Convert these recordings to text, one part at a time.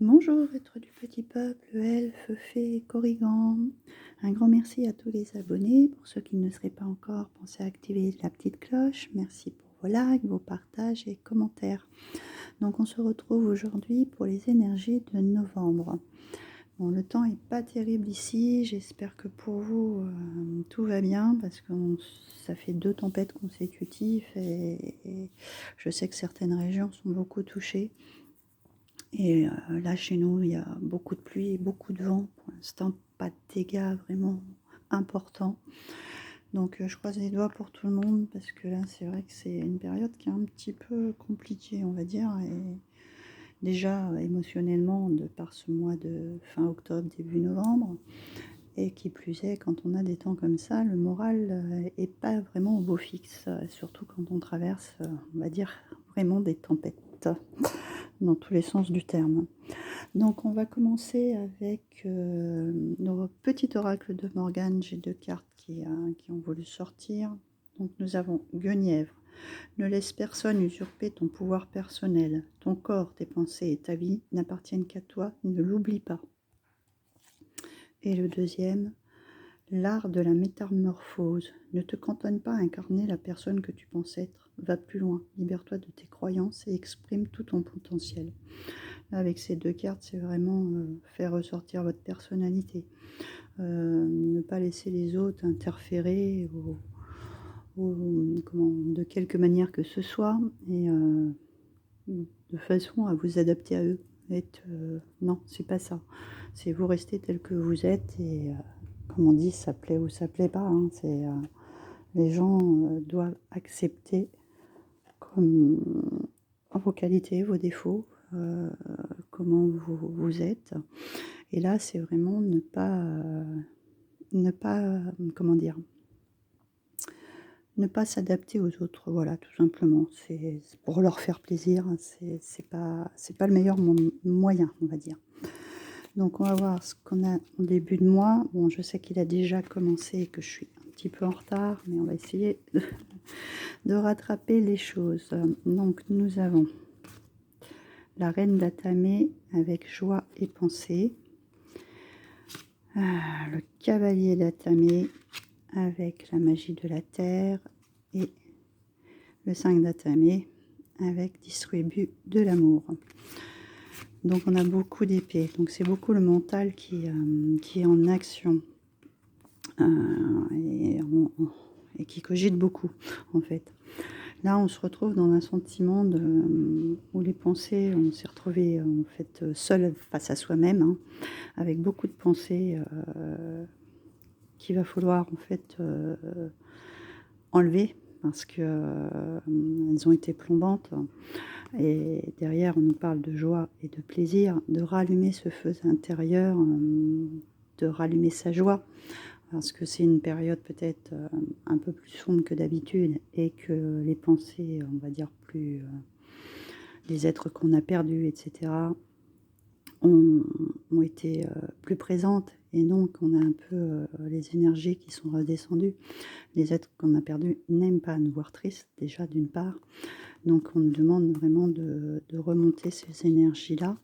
Bonjour, être du petit peuple, elfes, fées, corrigans. Un grand merci à tous les abonnés. Pour ceux qui ne seraient pas encore, pensez à activer la petite cloche. Merci pour vos likes, vos partages et commentaires. Donc on se retrouve aujourd'hui pour les énergies de novembre. Bon, le temps n'est pas terrible ici. J'espère que pour vous, tout va bien parce que ça fait 2 tempêtes consécutives et je sais que certaines régions sont beaucoup touchées. Et là, chez nous, il y a beaucoup de pluie et beaucoup de vent. Pour l'instant, pas de dégâts vraiment importants. Donc, je croise les doigts pour tout le monde parce que là, c'est vrai que c'est une période qui est un petit peu compliquée, on va dire. Et déjà, émotionnellement, de par ce mois de fin octobre, début novembre. Et qui plus est, quand on a des temps comme ça, le moral est pas vraiment au beau fixe. Surtout quand on traverse, on va dire, vraiment des tempêtes dans tous les sens du terme. Donc on va commencer avec nos petits oracles de Morgane. J'ai 2 cartes qui ont voulu sortir. Donc nous avons Guenièvre. Ne laisse personne usurper ton pouvoir personnel. Ton corps, tes pensées et ta vie n'appartiennent qu'à toi. Ne l'oublie pas. Et le deuxième, l'art de la métamorphose. Ne te cantonne pas à incarner la personne que tu penses être. Va plus loin. Libère-toi de tes croyances et exprime tout ton potentiel. Avec ces 2 cartes, c'est vraiment faire ressortir votre personnalité. Ne pas laisser les autres interférer de quelque manière que ce soit, et de façon à vous adapter à eux. Non, c'est pas ça. C'est vous rester tel que vous êtes, et comme on dit, ça plaît ou ça plaît pas. Hein. Les gens doivent accepter comme vos qualités, vos défauts, comment vous êtes. Et là, c'est vraiment comment dire, ne pas s'adapter aux autres, voilà, tout simplement. C'est pour leur faire plaisir, c'est pas le meilleur moyen, on va dire. Donc on va voir ce qu'on a au début de mois. Bon, je sais qu'il a déjà commencé et que je suis un petit peu en retard, mais on va essayer de rattraper les choses. Donc nous avons la reine d'Atamé avec joie et pensée. Le cavalier d'Atamé avec la magie de la terre, et le 5 d'Atamé avec distribut de l'amour. Donc on a beaucoup d'épées, donc c'est beaucoup le mental qui est en action, et qui cogite beaucoup en fait. Là, on se retrouve dans un sentiment où les pensées, on s'est retrouvé en fait seul face à soi-même, hein, avec beaucoup de pensées qu'il va falloir en fait enlever parce que elles ont été plombantes. Et derrière, on nous parle de joie et de plaisir, de rallumer ce feu intérieur, de rallumer sa joie, parce que c'est une période peut-être un peu plus sombre que d'habitude, et que les pensées, on va dire plus, les êtres qu'on a perdus, etc., ont été plus présentes, et donc on a un peu les énergies qui sont redescendues. Les êtres qu'on a perdus n'aiment pas nous voir tristes, déjà d'une part, donc on nous demande vraiment de remonter ces énergies-là.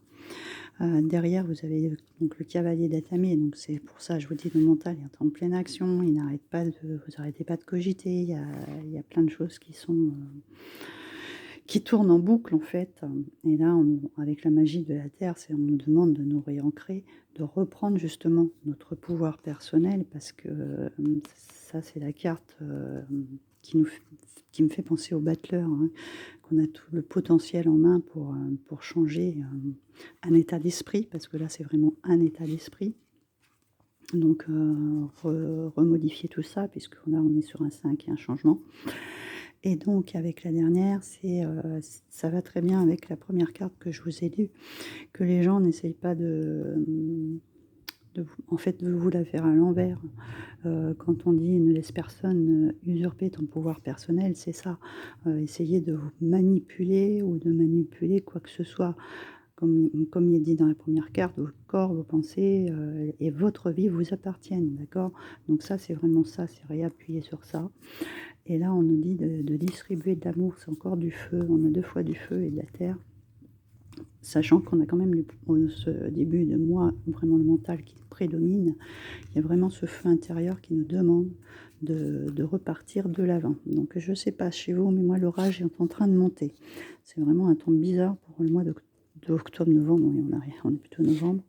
Derrière, vous avez donc le cavalier d'Atamé, donc c'est pour ça, je vous dis, le mental est en pleine action, il n'arrête pas vous arrêtez pas de cogiter, il y a plein de choses qui tournent en boucle en fait. Et là, avec la magie de la terre, on nous demande de nous réancrer, de reprendre justement notre pouvoir personnel, parce que ça, c'est la carte qui me fait penser au battleur, hein, qu'on a tout le potentiel en main pour changer un état d'esprit, parce que là, c'est vraiment un état d'esprit. Donc, remodifier tout ça, puisque là, on est sur un 5 et un changement. Et donc, avec la dernière, ça va très bien avec la première carte que je vous ai lue, que les gens n'essayent pas en fait, de vous la faire à l'envers. Quand on dit ne laisse personne usurper ton pouvoir personnel, c'est ça. Essayer de vous manipuler ou de manipuler quoi que ce soit. Comme il est dit dans la première carte, votre corps, vos pensées et votre vie vous appartiennent, d'accord? Donc ça, c'est vraiment ça, c'est réappuyer sur ça. Et là, on nous dit de distribuer de l'amour, c'est encore du feu. On a 2 fois du feu et de la terre. sachant qu'on a quand même ce début de mois vraiment le mental qui prédomine. Il y a vraiment ce feu intérieur qui nous demande de repartir de l'avant. Donc je ne sais pas chez vous, mais moi l'orage est en train de monter. C'est vraiment un temps bizarre pour le mois d'octobre-novembre. Oui, on est plutôt novembre.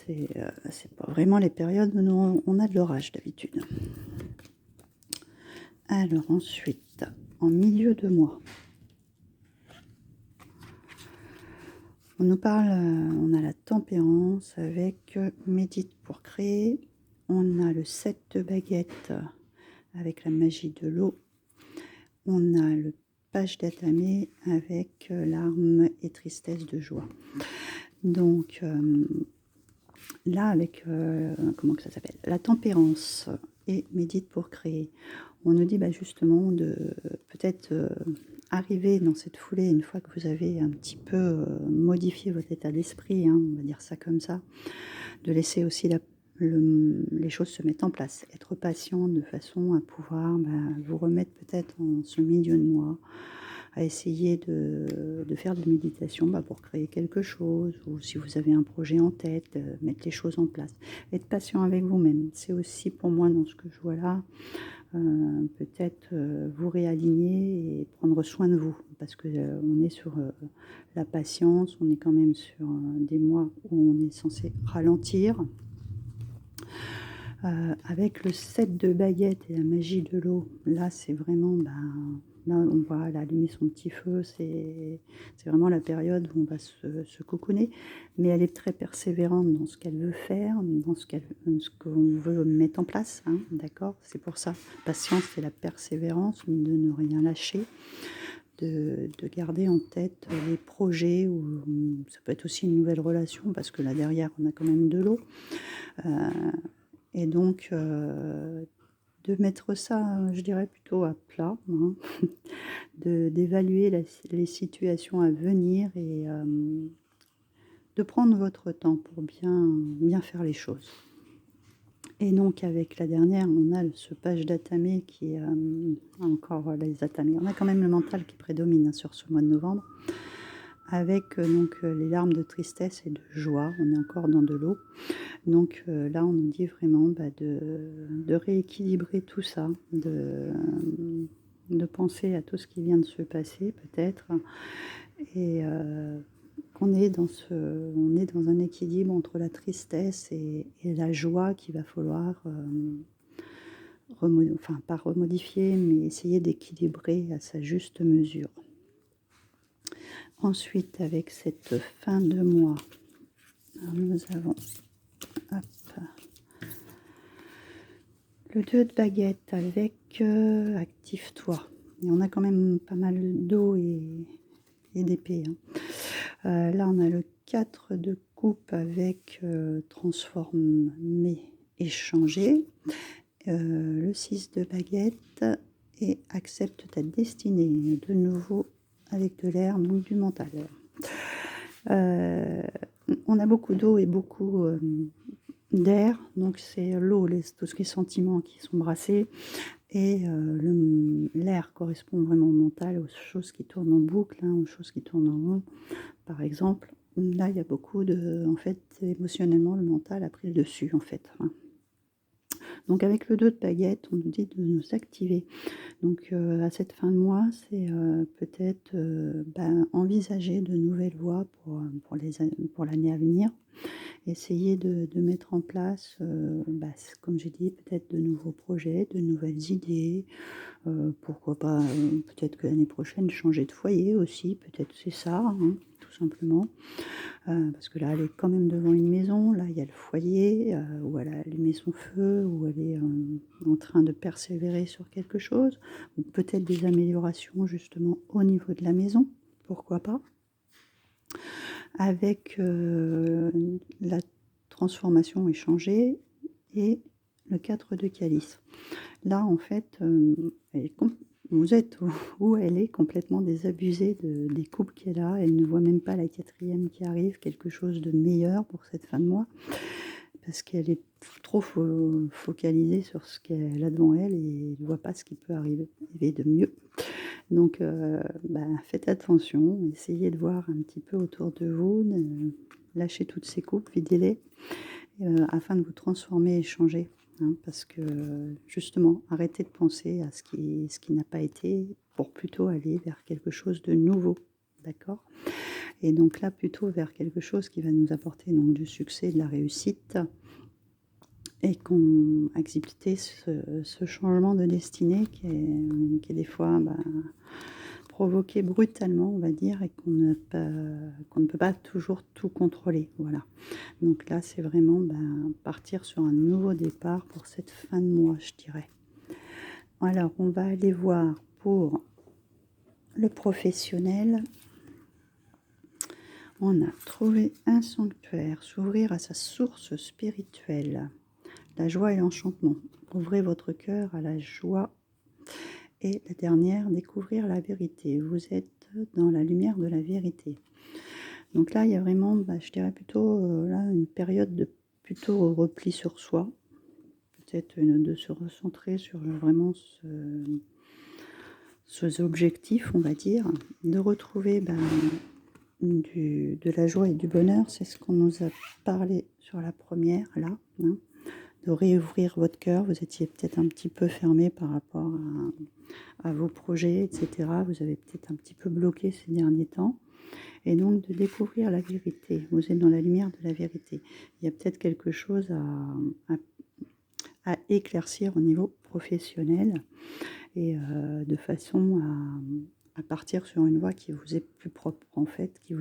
C'est pas vraiment les périodes où on a de l'orage d'habitude. Alors ensuite, en milieu de mois, on nous parle, on a la tempérance avec médite pour créer. On a le 7 de baguette avec la magie de l'eau. On a le page d'atamé avec larmes et tristesse de joie. Donc là, avec, comment que ça s'appelle, la tempérance et médite pour créer, on nous dit justement de peut-être arriver dans cette foulée, une fois que vous avez un petit peu modifié votre état d'esprit, hein, on va dire ça comme ça, de laisser aussi les choses se mettre en place, être patient de façon à pouvoir vous remettre peut-être en ce milieu de mois, à essayer de faire de la méditation pour créer quelque chose, ou si vous avez un projet en tête, mettre les choses en place. Être patient avec vous-même, c'est aussi pour moi dans ce que je vois là, peut-être vous réaligner et prendre soin de vous, parce que on est sur la patience, on est quand même sur des mois où on est censé ralentir. Avec le 7 de baguette et la magie de l'eau, là c'est vraiment, là on voit allumer son petit feu, c'est vraiment la période où on va se cocooner, mais elle est très persévérante dans ce qu'elle veut faire, dans ce qu'on veut mettre en place, hein, d'accord? C'est pour ça, patience c'est la persévérance, de ne rien lâcher, de garder en tête les projets, ou ça peut être aussi une nouvelle relation, parce que là derrière on a quand même de l'eau. Et donc, de mettre ça, je dirais plutôt à plat, hein, d'évaluer les situations à venir et de prendre votre temps pour bien faire les choses. Et donc, avec la dernière, on a ce page d'atamé qui est encore les atamés. On a quand même le mental qui prédomine sur ce mois de novembre, avec les larmes de tristesse et de joie. On est encore dans de l'eau. Donc là, on nous dit vraiment de rééquilibrer tout ça, de penser à tout ce qui vient de se passer peut-être, et qu'on est on est dans un équilibre entre la tristesse et la joie qu'il va falloir, pas remodifier, mais essayer d'équilibrer à sa juste mesure. Ensuite, avec cette fin de mois, nous avons le 2 de baguette avec active-toi. Et on a quand même pas mal d'eau et d'épée. Hein. Là, on a le 4 de coupe avec transformer et changer. Le 6 de baguette et accepte ta destinée. De nouveau avec de l'air, donc du mental. On a beaucoup d'eau et beaucoup d'air, donc c'est l'eau, tout ce qui est sentiments qui sont brassés, et l'air correspond vraiment au mental, aux choses qui tournent en boucle, hein, aux choses qui tournent en rond, par exemple. Là, il y a beaucoup en fait, émotionnellement, le mental a pris le dessus, en fait. Hein. Donc avec le 2 de baguette, on nous dit de nous activer. Donc à cette fin de mois, c'est peut-être envisager de nouvelles voies pour l'année à venir. Essayer de mettre en place, comme j'ai dit, peut-être de nouveaux projets, de nouvelles idées. Pourquoi pas, peut-être que l'année prochaine, changer de foyer aussi, peut-être c'est ça, hein, tout simplement. Parce que là, elle est quand même devant une maison, là, il y a le foyer, où elle a allumé son feu, où elle est en train de persévérer sur quelque chose, ou peut-être des améliorations justement au niveau de la maison, pourquoi pas. Avec la transformation échangée et le 4 de calice. Là, en fait, vous êtes où elle est complètement désabusée des couples qu'elle a. Elle ne voit même pas la 4e qui arrive, quelque chose de meilleur pour cette fin de mois. parce qu'elle est trop focalisée sur ce qu'elle a devant elle et ne voit pas ce qui peut arriver de mieux. Donc, faites attention, essayez de voir un petit peu autour de vous, lâchez toutes ces coupes, videz-les, afin de vous transformer et changer. Hein, parce que justement, arrêtez de penser à ce qui n'a pas été pour plutôt aller vers quelque chose de nouveau. D'accord ? Et donc là, plutôt vers quelque chose qui va nous apporter donc du succès, de la réussite, et qu'on accepter ce changement de destinée qui est des fois provoqué brutalement, on va dire, et qu'on ne peut pas toujours tout contrôler. Voilà. Donc là, c'est vraiment partir sur un nouveau départ pour cette fin de mois, je dirais. Alors, on va aller voir pour le professionnel. On a trouvé un sanctuaire, s'ouvrir à sa source spirituelle, la joie et l'enchantement. Ouvrez votre cœur à la joie. Et la dernière, découvrir la vérité. Vous êtes dans la lumière de la vérité. Donc là, il y a vraiment, je dirais plutôt là, une période de plutôt repli sur soi. Peut-être de se recentrer sur vraiment ces objectifs, on va dire. De retrouver de la joie et du bonheur. C'est ce qu'on nous a parlé sur la première, là. Hein, de réouvrir votre cœur. Vous étiez peut-être un petit peu fermé par rapport à vos projets, etc. Vous avez peut-être un petit peu bloqué ces derniers temps. Et donc de découvrir la vérité. Vous êtes dans la lumière de la vérité. Il y a peut-être quelque chose à éclaircir au niveau professionnel et de façon à partir sur une voie qui vous est plus propre en fait, qui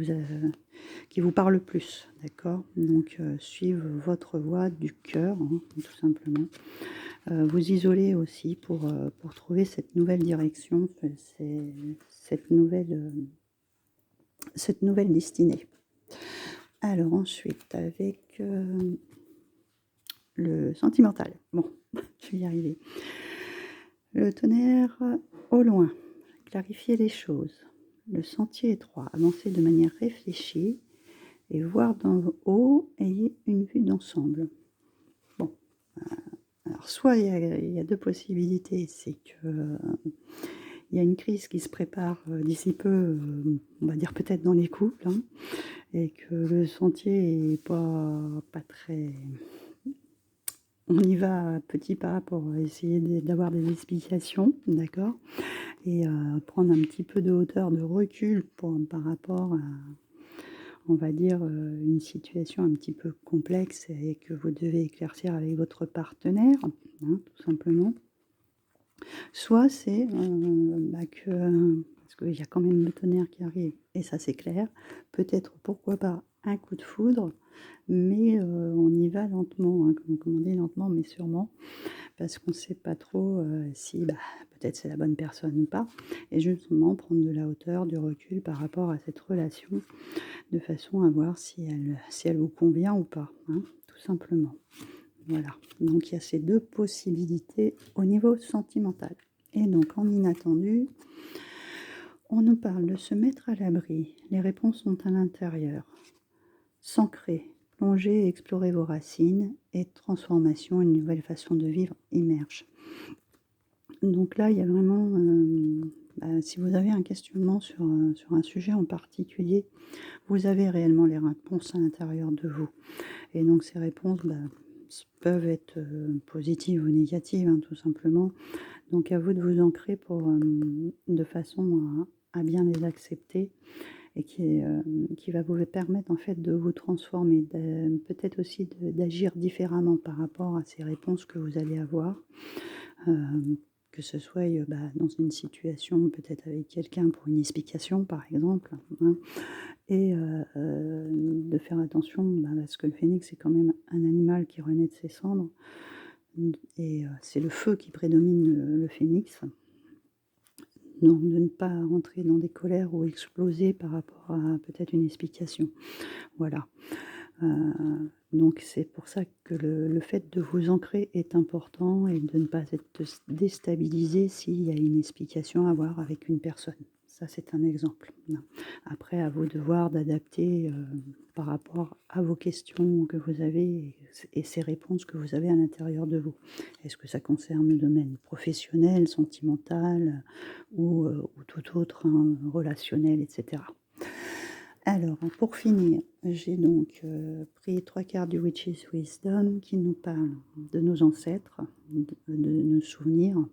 vous parle plus, d'accord ? Donc suivre votre voie du cœur, hein, tout simplement. Vous isoler aussi pour trouver cette nouvelle direction, cette nouvelle destinée. Alors ensuite, avec le sentimental. Bon, je vais y arriver. Le tonnerre au loin. Clarifier les choses. Le sentier étroit. Avancer de manière réfléchie et voir d'en haut, ayez une vue d'ensemble. Bon, alors soit il y a deux possibilités, c'est que il y a une crise qui se prépare d'ici peu, on va dire peut-être dans les couples, hein, et que le sentier est pas très... On y va à petits pas pour essayer d'avoir des explications, d'accord ? Et prendre un petit peu de hauteur, de recul par rapport à, on va dire, une situation un petit peu complexe et que vous devez éclaircir avec votre partenaire, hein, tout simplement. Soit c'est parce qu'il y a quand même le tonnerre qui arrive, et ça c'est clair, peut-être pourquoi pas un coup de foudre, mais on y va lentement, hein, comme on dit, lentement mais sûrement, parce qu'on ne sait pas trop si peut-être c'est la bonne personne ou pas, et justement prendre de la hauteur, du recul par rapport à cette relation, de façon à voir si elle vous convient ou pas, hein, tout simplement. Voilà, donc il y a ces deux possibilités au niveau sentimental. Et donc en inattendu, on nous parle de se mettre à l'abri. Les réponses sont à l'intérieur. S'ancrer, plonger et explorer vos racines, et transformation, une nouvelle façon de vivre émerge. Donc là, il y a vraiment, si vous avez un questionnement sur un sujet en particulier, vous avez réellement les réponses à l'intérieur de vous. Et donc ces réponses peuvent être positives ou négatives, hein, tout simplement. Donc à vous de vous ancrer de façon à bien les accepter, et qui va vous permettre en fait de vous transformer, peut-être aussi d'agir différemment par rapport à ces réponses que vous allez avoir, que ce soit dans une situation peut-être avec quelqu'un pour une explication par exemple, hein, et de faire attention parce que le phénix c'est quand même un animal qui renaît de ses cendres, et c'est le feu qui prédomine le phénix. Donc de ne pas rentrer dans des colères ou exploser par rapport à peut-être une explication. Voilà. Donc c'est pour ça que le fait de vous ancrer est important, et de ne pas être déstabilisé s'il y a une explication à avoir avec une personne. Ça, c'est un exemple. Après, à vous de voir, d'adapter par rapport à vos questions que vous avez et ces réponses que vous avez à l'intérieur de vous. Est-ce que ça concerne le domaine professionnel, sentimental ou tout autre, hein, relationnel, etc. Alors, pour finir, j'ai donc pris 3 cartes du Witch's Wisdom qui nous parlent de nos ancêtres, de nos souvenirs,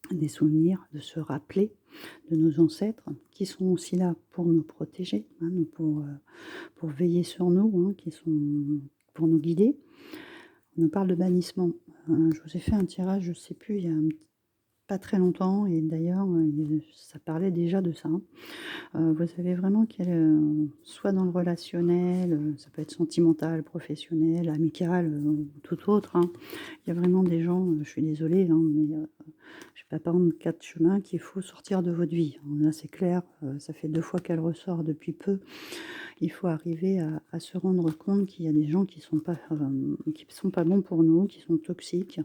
des souvenirs, de se rappeler de nos ancêtres qui sont aussi là pour nous protéger, hein, pour veiller sur nous, hein, qui sont pour nous guider. On nous parle de bannissement. Je vous ai fait un tirage, je ne sais plus, il y a pas très longtemps, et d'ailleurs, ça parlait déjà de ça. Vous savez vraiment qu'elle, soit dans le relationnel, ça peut être sentimental, professionnel, amical, ou tout autre, hein. Il y a vraiment des gens, je suis désolée, hein, mais je ne vais pas prendre 4 chemins qu'il faut sortir de votre vie. Là, c'est clair, ça fait 2 fois qu'elle ressort depuis peu. Il faut arriver à se rendre compte qu'il y a des gens qui sont pas bons pour nous, qui sont toxiques,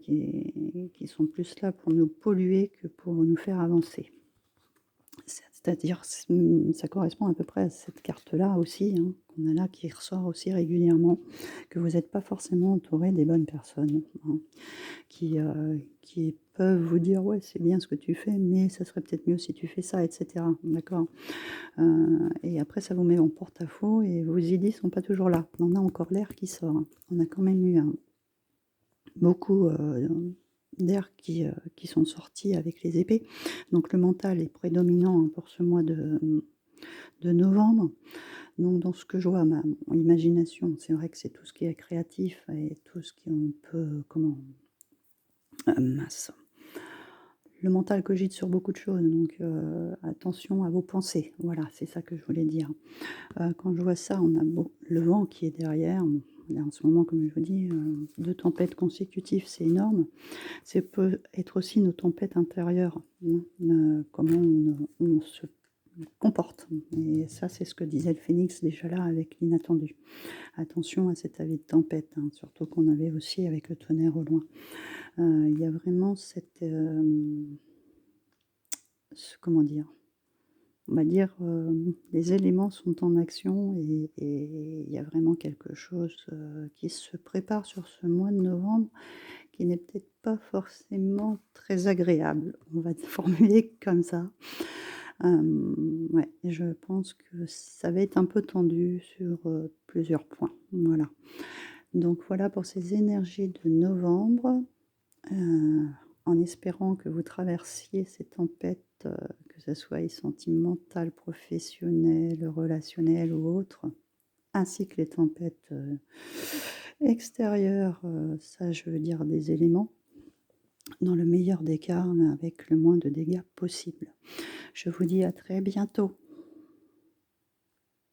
qui sont plus là pour nous polluer que pour nous faire avancer. C'est-à-dire, ça correspond à peu près à cette carte-là aussi, hein, qu'on a là, qui ressort aussi régulièrement, que vous n'êtes pas forcément entouré des bonnes personnes, hein, qui peuvent vous dire: «Ouais, c'est bien ce que tu fais, mais ça serait peut-être mieux si tu fais ça», et cetera. D'accord? Et après ça vous met en porte-à-faux et vos idées sont pas toujours là. On a encore l'air qui sort, hein. On a quand même eu beaucoup, d'air qui sont sortis avec les épées. Donc le mental est prédominant, hein, pour ce mois de novembre. Donc dans ce que je vois, ma mon imagination, c'est vrai que c'est tout ce qui est créatif et tout ce qu'on peut mince. Le mental cogite sur beaucoup de choses, donc attention à vos pensées. Voilà, c'est ça que je voulais dire. Quand je vois ça, on a le vent qui est derrière. Bon, là, en ce moment, comme je vous dis, 2 tempêtes consécutives, c'est énorme. C'est peut être aussi nos tempêtes intérieures, hein, comment on se comporte, et ça, c'est ce que disait le phénix déjà là avec l'inattendu. Attention à cet avis de tempête, hein, surtout qu'on avait aussi avec le tonnerre au loin. Il y a vraiment comment dire? On va dire, les éléments sont en action et il y a vraiment quelque chose, qui se prépare sur ce mois de novembre, qui n'est peut-être pas forcément très agréable. On va formuler comme ça. Ouais, je pense que ça va être un peu tendu sur, plusieurs points. Voilà. Donc voilà pour ces énergies de novembre, heu, en espérant que vous traversiez ces tempêtes, que ce soit sentimentales, professionnelles, relationnelles ou autres, ainsi que les tempêtes, extérieures, ça je veux dire des éléments, dans le meilleur des cas, avec le moins de dégâts possible. Je vous dis à très bientôt.